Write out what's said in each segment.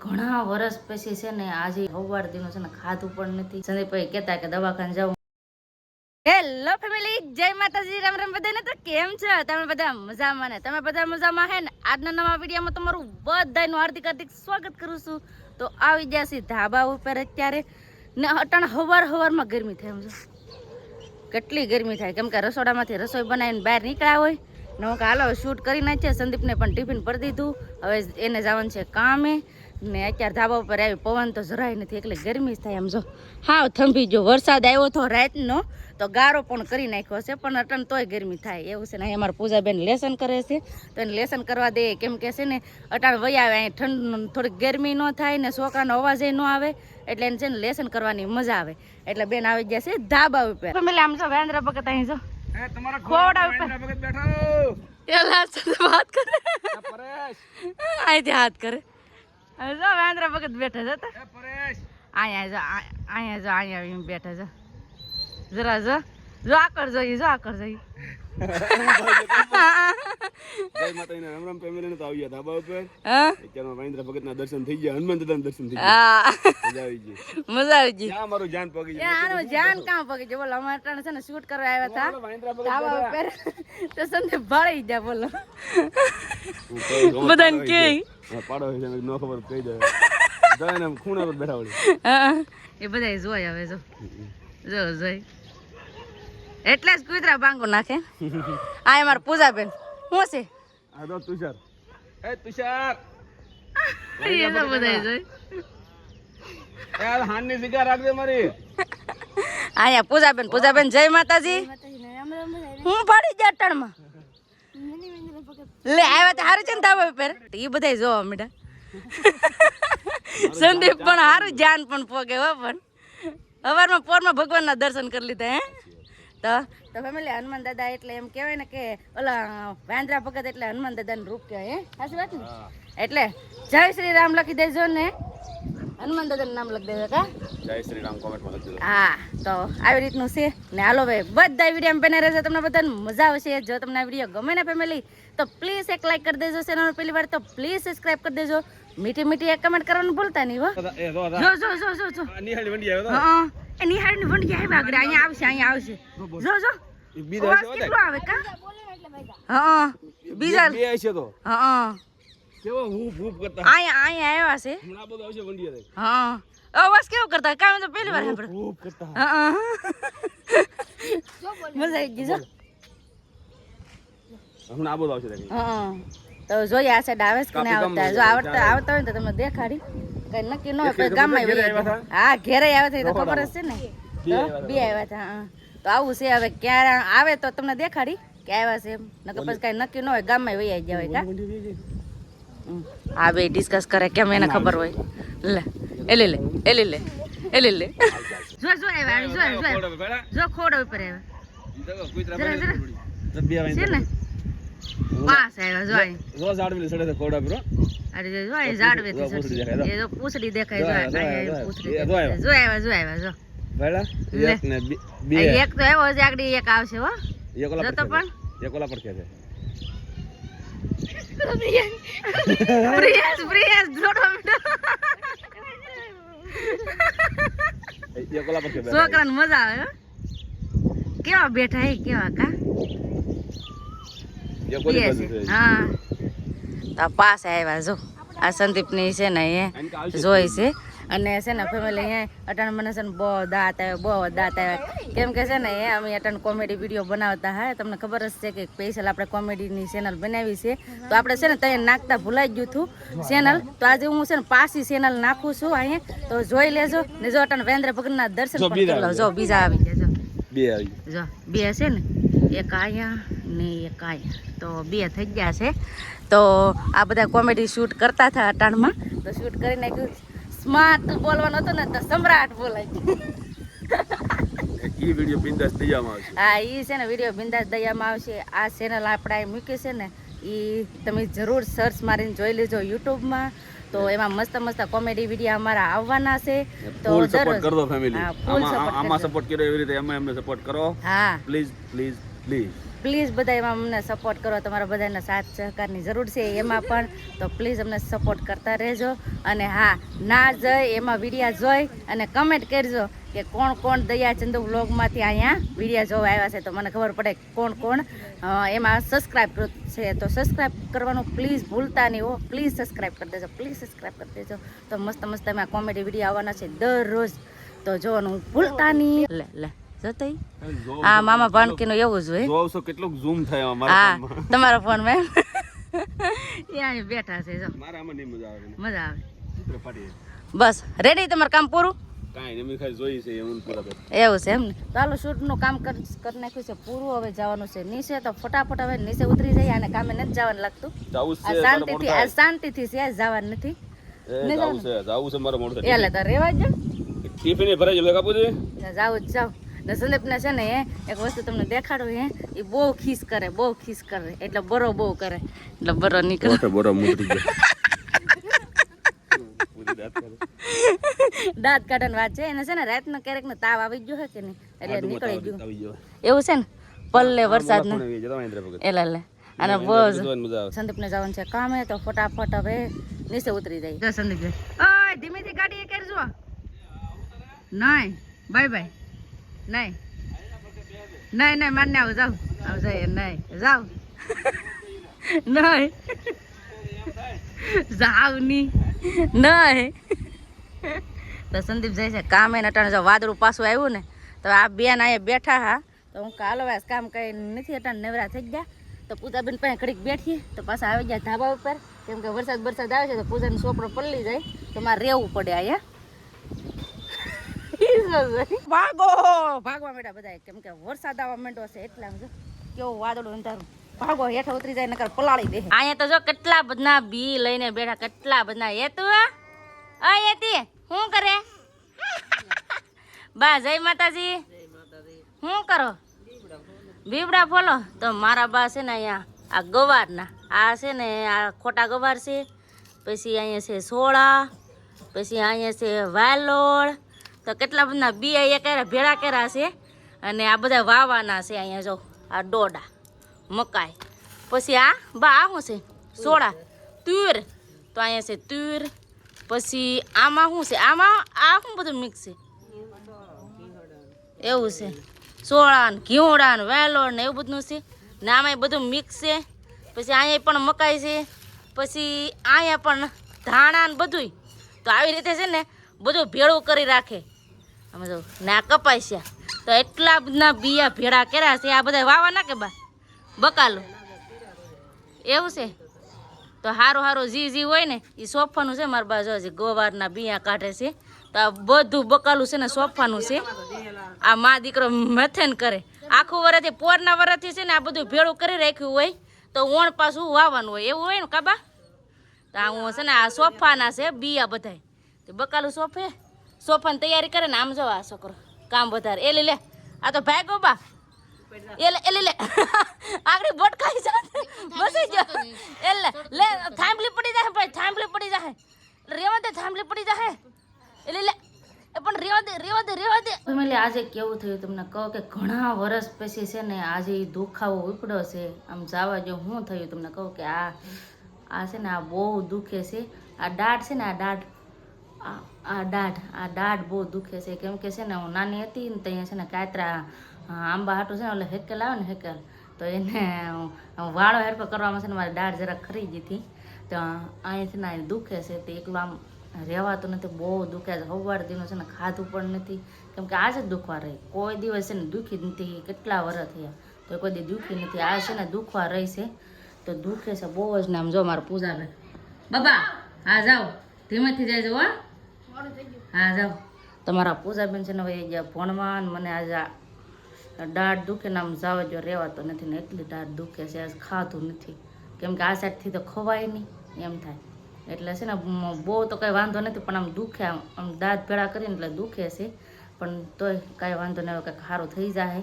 ઘણા વર્ષ પછી છે ને આજે સવાર દિનો છે ને ખાધું પણ નથી. સંદીપભાઈ કહેતા કે દવાખાને જાવ. હેલો ફેમિલી, જય માતાજી, રામ રામ બધાને. તો કેમ છો તમે બધા? મજામાં ને? તમે બધા મજામાં હે ને? આજના નવા વિડીયોમાં તમારું બધાનું હાર્દિક હાર્દિક સ્વાગત કરું છું. તો આવી ગયા છે ધાબા ઉપર અત્યારે ને અટાણ હવારમાં ગરમી થાય. સમજો કેટલી ગરમી થાય, કેમ કે રસોડામાંથી રસોઈ બનાવીને બહાર નીકળ્યા હોય ને હું કે હાલો શૂટ કરી નાખીએ. સંદીપને પણ ટિફિન ભરી દીધું, હવે એને જવાનું છે કામે ને અત્યારે ધાબા ઉપર આવી. પવન તો જરાય નથી, એટલે ગરમી થાય. આમ જો હાવ થંભી ગયો. વરસાદ આવ્યો તો રાતનો તો ગારો પણ કરી નાખ્યો છે, પણ અટન તોય ગરમી થાય એવું છે ને. અહીં અમારા પૂજાબેન લેસન કરે છે તો એને લેસન કરવા દે, કેમ કે છે ને અટાણ વહી આવે. અહીં ઠંડ થોડીક ગરમી ન થાય ને છોકરાનો અવાજ ન આવે, એટલે એને છે ને લેસન કરવાની મજા આવે. એટલે બેન આવી ગયા છે ધાબા ઉપર. ફેમિલી આમ જો વેન્દ્ર ભગત અહીં જો ખોડા ઉપર વાત કરે, અહીંથી હાથ કરે. હવે જો વેન્દ્ર ભગત બેઠા છે, અહીંયા બેઠા છે. જરા જો આકર જોઈએ, જો આકર જોઈએ. જય માતાજીના રામ રામ ફેમિલી ને. તો આવ્યા ધાબા ઉપર. અત્યારમાં મહેન્દ્ર ભગતના દર્શન થઈ ગયા, હનુમાન દાદાના દર્શન થઈ ગયા. મજા આવી ગઈ, મજા આવી ગઈ. ત્યાં મારું જાન પગી ગયું. આનું જાન કામ પગી ગયું. બોલો અમારે ત્રણ છે ને શૂટ કરવા આવ્યા હતા ધાબા ઉપર, તો સંદીપ ભાળી ગયા. બોલો બધાને કે પાડો છે ન ખબર કહી દે જઈને ખૂણા પર બેઠા વળી. એ બધા જોઈ હવે જો જોઈ એટલે જ કુતરા બાંગો નાખે. આ અમાર પૂજાબેન શું છે? આ તો તુષાર. એ તુષાર એ તો બધા જોઈ. યાર હાનની સિગા રાખ દે મારી. આયા પૂજાબેન જય માતાજી. હું પડી જા ટણમાં લે આવ્યા તો હારું છે ને ધાબા ઉપર. એ બધા જોવા મીડા. સંદીપ પણ હારું જાન પણ પોગે હો. પણ સવારમાં પોરમાં ભગવાનના દર્શન કરી લીધા. હે તો ફેમિલી હનુમાન દાદા એટલે એમ કહેવાય ને કે ઓલા વાંદરા ભગત એટલે હનુમાન દાદાનું રૂપ કહેવાય. હે સાચી વાત ને? એટલે જય શ્રી રામ લખી દેજો ને હનુમાન દાદાનું નામ લખી દેજો. કા જય શ્રી રામ કોમેન્ટમાં લખી દેજો. હા, તો આવી રીતનું છે ને. હાલો ભાઈ બધા વિડીયો બને રહેશે, તમને બધાને મજા આવશે. જો તમને આ વિડીયો ગમે ને ફેમિલી તો પ્લીઝ એક લાઈક કરી દેજો. ચેનલ પહેલી વાર તો પ્લીઝ સબસ્ક્રાઇબ કરી દેજો. મીઠી એક કમેન્ટ કરવાનું ભૂલતા નહીં. હો જો નિહાળી વંડી આવ્યો. હા એ નિહાળની વંડી આવ્યા આગળ. અહીંયા આવશે જો બીજા કેટલું આવે કા? હા બીજા બે છે તો. હા કેવો હૂપ કરતા અહીંયા આવ્યા છે. હમણાં બધું આવશે વંડી. હા અવાજ કેવો કરતા? કામ તો પહેલી વાર સાંભળ્યો. હૂપ કરતા. હા મજા આવી ગઈ. જો હમણાં આ બધું આવશે. હા તો જોઈએ આ સાઈડ આવે કે નહીં આવતા. જો આવતા હોય ને તો તમને દેખાડી. કઈ નક્કી ન હોય ગામમાં. હા ઘેરે આવ્યા હતા, તો ખબર જ છે ને. બે આવ્યા હતા. હા તો આવું છે. હવે ક્યારે આવે તો તમને દેખાડી કે આવ્યા છે એમ. નકર પછી કઈ નક્કી ન હોય ગામમાં વહી જાય હોય. કા હા બે ડિસ્કસ કરે કેમ એને ખબર હોય. લે જો આવ્યા ખોડા ઉપર આવ્યા છે ને. પાસ આવ્યા જો અહીં રોજ આડવી સડે ખોડા પર. અરે જો અહીં ઝાડવેથી સડે. એ જો પૂછડી દેખાય. જો આવ્યા જો ભલા એક ને બે. એક તો એવો છે આગળ એક આવશે. હો એકોલા તો પણ એકોલા પર કે છે. પ્રિયાસ જોડો એકોલા પર કે છોકરાને મજા આવે. હો કેવા બેઠા હે કેવા કા. હા તો પાસ આવ્યા. જો આ સંદીપની છે ને એ જોઈ છે. અને છે ને ફેમિલી અહીંયા અટાણ મને છે ને બહુ દાંત આવ્યા. કેમ કે છે ને એ અમે અટાણ કોમેડી વિડીયો બનાવતા હા. તમને ખબર જ છે કે સ્પેશિયલ આપણે કોમેડીની ચેનલ બનાવી છે. તો આપણે છે ને ત્યાં નાખતા ભૂલાઈ ગયું હતું ચેનલ. તો આજે હું છે ને પાછી ચેનલ નાખું છું અહીંયા. તો જોઈ લેજો ને. જો અટાણ વેન્દ્ર ભગતના દર્શન પણ કરી લો. જો બીજા આવી ગયા. જો બે છે ને, એક અહીંયા ને એક અહીંયા. તો બે થઈ ગયા છે. તો આ બધા કોમેડી શૂટ કરતા હતા અટાણમાં. તો શૂટ કરી નાખ્યું. સ્માર્ટ બોલવાનો હતો ને તો સમ્રાટ બોલાય. ઈ વિડિયો બિંદાસ દયામાં આવશે. હા ઈ છે ને વિડિયો બિંદાસ દયામાં આવશે. આ ચેનલ આપણે મૂકી છે ને ઈ તમે જરૂર સર્ચ મારીને જોઈ લેજો યુટ્યુબમાં. તો એમાં મસ્ત કોમેડી વિડીયો અમારા આવવાના છે. તો સપોર્ટ કરો ફેમિલી. આમાં સપોર્ટ કર્યો એવી રીતે અમે સપોર્ટ કરો. હા પ્લીઝ પ્લીઝ બધા એમાં અમને સપોર્ટ કરો, તમારા બધાના સાથ સહકારની જરૂર છે એમાં પણ, તો પ્લીઝ અમને સપોર્ટ કરતા રહેજો. અને હા, ના જઈ એમાં વિડીયા જોઈ અને કમેન્ટ કરજો કે કોણ કોણ દયાચંદુ વ્લોગમાંથી અહીંયા વિડીયા જોવા આવ્યા છે, તો મને ખબર પડે કોણ કોણ એમાં સબસ્ક્રાઈબ છે. તો સબસ્ક્રાઈબ કરવાનું પ્લીઝ ભૂલતા નહીં હો, પ્લીઝ સબસ્ક્રાઈબ કરી દેજો, પ્લીઝ સબસ્ક્રાઈબ કરી દેજો. તો મસ્ત મસ્ત એમાં કોમેડી વિડીયો આવવાના છે દરરોજ, તો જોવાનું ભૂલતા નહીં. લે લે જોતઈ આ મામા ભાનકીનું એવું જ હોય. જોવશો કેટલું ઝૂમ થાય મારા હા તમારા ફોન માં એ અહીં બેઠા છે જો. મારા આમાં નહીં મજા આવે. મજા આવે. ચિત્ર ફાટી બસ રેડી, તમારું કામ પૂરું? કાંઈ નહીં, મેં ખાલી જોઈ છે એવું પૂરા કર. એવું છે એમ ને. ચાલો શૂટનું કામ કરી નાખ્યું છે પૂરું, હવે જવાનું છે નીચે. તો ફટાફટ હવે નીચે ઉતરી જઈએ, અને કામે નથી જવાનું લાગતું. આ શાંતિથી છે, જવાનું નથી. જાવું છે મારે મોડું થાય. એટલે તો રેવા જ ટિફિન ભરાઈ જાય કાપું છે. જાવું જ જાવ. ને સંદીપને છે ને એક વસ્તુ તમને દેખાડું એ બહુ ખીસ કરે, બહુ ખીસ કરે, એટલે બરો બહુ કરે, એટલે બરો નીકળે. બરો મુતરી જાય. દાંત કાઢવાની વાત છે એને. છે ને રાતનો ક્યારેક ને તાવ આવી ગયો છે કે નહીં, એટલે નીકળી ગયું એવું છે ને. પલ્લે વરસાદ ને એટલે અને બહુ સંદીપને જવાનું છે કામે, તો ફટાફટ હવે નીચે ઉતરી જાય. જો સંદીપ ઓય ધીમેથી ગાડી એ કરજો. નહીં બાય બાય. નહીં નહીં નહીં મારને આવું જાવ આવજો નહીં જાવ નહીં જાવ નહીં નહીં. તો સંદીપ જાય છે કામે અટાણે. જો વાદળું પાછું આવ્યું ને, તો આ બેન અહીંયા બેઠા હા, તો હું કાલો વાસ કામ કઈ નથી અટાણે નવરા થઈ ગયા. તો પૂજાબેન પાસે ઘડીક બેઠીએ, તો પાછા આવી ગયા ધાબા ઉપર, કેમ કે વરસાદ આવે છે તો પૂજાનો છોકરો પલળી જાય, તો મારે રહેવું પડે અહીંયા. ભાગવા માંડ્યા બધા, કેમ કે વરસાદ આવવા માંડ્યો છે એટલે જો કેવું વાદળું અંધારું. ભાગો હેઠા ઉતરી જાય નકર પલાળી દે. અહીંયા તો જો કેટલા બધા બી લઈને બેઠા, કેટલા બધા. એ તું એતી શું કરે બા? જય માતાજી. શું કરો? બીબડા ફોલો. તો મારા બા છે ને અહીંયા આ ગવારના, આ છે ને આ ખોટા ગવાર છે, પછી અહીંયા છે સોળા, પછી અહીંયા છે વાલોળ. તો કેટલા બધા બી અહીંયા ભેળા કર્યા છે, અને આ બધા વાવાના છે. અહીંયા જો આ ડોડા, મકાઈ, પછી આ બા આ શું છે? સોળા, તુર. તો અહીંયા છે તુર. પછી આમાં શું છે? આમાં આ શું બધું મિક્સ છે એવું છે. સોળા ને ઘીવડા ને વાલોળ ને એવું બધું છે ને, આમાં બધું મિક્સ છે. પછી અહીંયા પણ મકાઈ છે, પછી અહીંયા પણ ધાણા ને બધું. તો આવી રીતે છે ને બધું ભેળું કરી રાખે. અમે જો ને આ કપાસ્યા, તો એટલા બધા બિયા ભેળા કર્યા છે. આ બધા વાવા ના કે બા બકાલું એવું છે. તો સારું સારું જી હોય ને એ સોફાનું છે. મારા બાજુ હજી ગવારના બિયા કાઢે છે, તો આ બધું બકાલું છે ને સોફાનું છે. આ મા દીકરો મથેન કરે આખું વરસથી, પોરના વરસથી છે ને આ બધું ભેળું કરી રાખ્યું હોય, તો ઓણ પાછું વાવવાનું હોય એવું હોય ને કાબા. તો આ હું છે ને આ સોફાના છે બિયા બધા, તો બકાલું સોફાની તૈયારી કરે ને. આમ જો આ છોકરો કામ વધારે એ લે. આ તો ભાઈ બા એ લે આગળ ભટકાઈ જાય બસી ગયો. એટલે લે થાંભલી પડી જાય ભાઈ, થાંભલી પડી જાય. રેવા દે, થાંભલી પડી જાય. એટલે લે પણ રેવા દે. ફેમિલી આજે કેવું થયું તમને કહો કે ઘણા વર્ષ પછી છે ને આજે દુખાવો ઉપડ્યો છે. આમ જવા જો શું થયું તમને કહું કે આ છે ને આ બહુ દુખે છે. આ દાઢ છે ને આ દાઢ બહુ દુખે છે. કેમ કે છે ને હું નાની હતી ને ત્યાં છે ને કાતરા આંબા હાટું છે ને એટલે હેકેલ આવે ને હેકેલ, તો એને વાળો હેરકો કરવામાં છે ને મારી દાઢ જરાક ખરી ગઈ હતી. તો અહીંથી ને દુખે છે, તે એકલું આમ રહેવાતું નથી, બહુ દુખે છે. સવાર દીનું છે ને ખાધું પણ નથી, કેમ કે આજે જ દુખવા રહી. કોઈ દિવસ છે ને દુખી જ નથી, કેટલા વર્ષ થયા તો કોઈ દી દુખી નથી. આ છે ને દુખવા રહી છે, તો દુખે છે બહુ જ. ને આમ જો મારું પૂજાબેન બાબા હા જાઓ ધીમેથી જાય હો. હા જાઓ. તમારા પૂજાબેન છે ને હવે ભણવા, મને આજે દાઢ દુખે ને આમ જાવ જો રહેવાતો નથી ને, એટલી દાઢ દુખે છે. આજ ખાધું નથી, કેમ કે આ સાઈડથી તો ખવાય નહીં એમ થાય. એટલે છે ને બહુ તો કંઈ વાંધો નથી, પણ આમ દુખે, આમ દાંત ભેળા કરીને એટલે દુખે છે. પણ તોય કાંઈ વાંધો નહીં, કંઈક સારું થઈ જાય.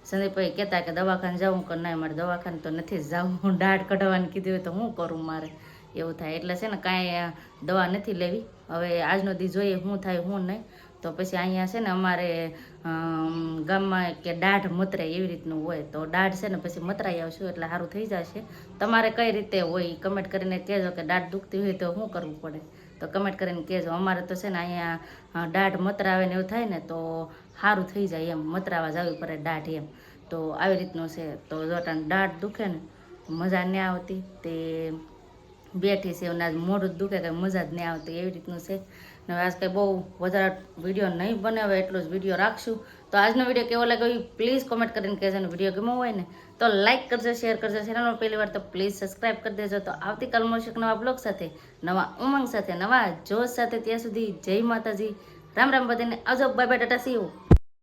સંદીપભાઈ કહેતા કે દવાખાને જાઉં કે નહીં, મારે દવાખાને તો નથી જ જાવું. દાઢ કઢાવવાની કીધી હોય તો શું કરું મારે, એવું થાય. એટલે છે ને કાંઈ દવા નથી લેવી. હવે આજનો દી જોઈએ શું થાય શું નહીં. તો પછી અહીંયા છે ને અમારે ગામમાં કે દાઢ મતરાય એવી રીતનું હોય, તો દાઢ છે ને પછી મતરાઈ આવશું એટલે સારું થઈ જશે. તમારે કઈ રીતે હોય કમેન્ટ કરીને કહેજો કે દાઢ દુખતી હોય તો શું કરવું પડે, તો કમેન્ટ કરીને કહેજો. અમારે તો છે ને અહીંયા દાઢ મતરાવે ને એવું થાય ને તો સારું થઈ જાય એમ, મતરાવા જવી પડે દાઢ એમ. તો આવી રીતનું છે. તો જો દાઢ દુખે ને મજા નહીં આવતી, તે બેઠી છે એના મોઢું દુખે કંઈ મજા જ નહીં આવતી એવી રીતનું છે. ને આજ કંઈ બહુ વધારે વિડીયો નહીં બનાવે, એટલો જ વિડીયો રાખશું. તો આજનો વિડીયો કેવો લાગ્યો એ પ્લીઝ કોમેન્ટ કરીને કહેજો. ને વિડીયો ગમ્યો હોય ને તો લાઇક કરજો, શેર કરજો. ચેનલમાં પહેલી વાર તો પ્લીઝ સબસ્ક્રાઈબ કરી દેજો. તો આવતીકાલ મળશું નવા બ્લોગ સાથે, નવા ઉમંગ સાથે, નવા જોશ સાથે. ત્યાં સુધી જય માતાજી, રામ રામ બધાને. આવજો, bye bye, Tata, C you.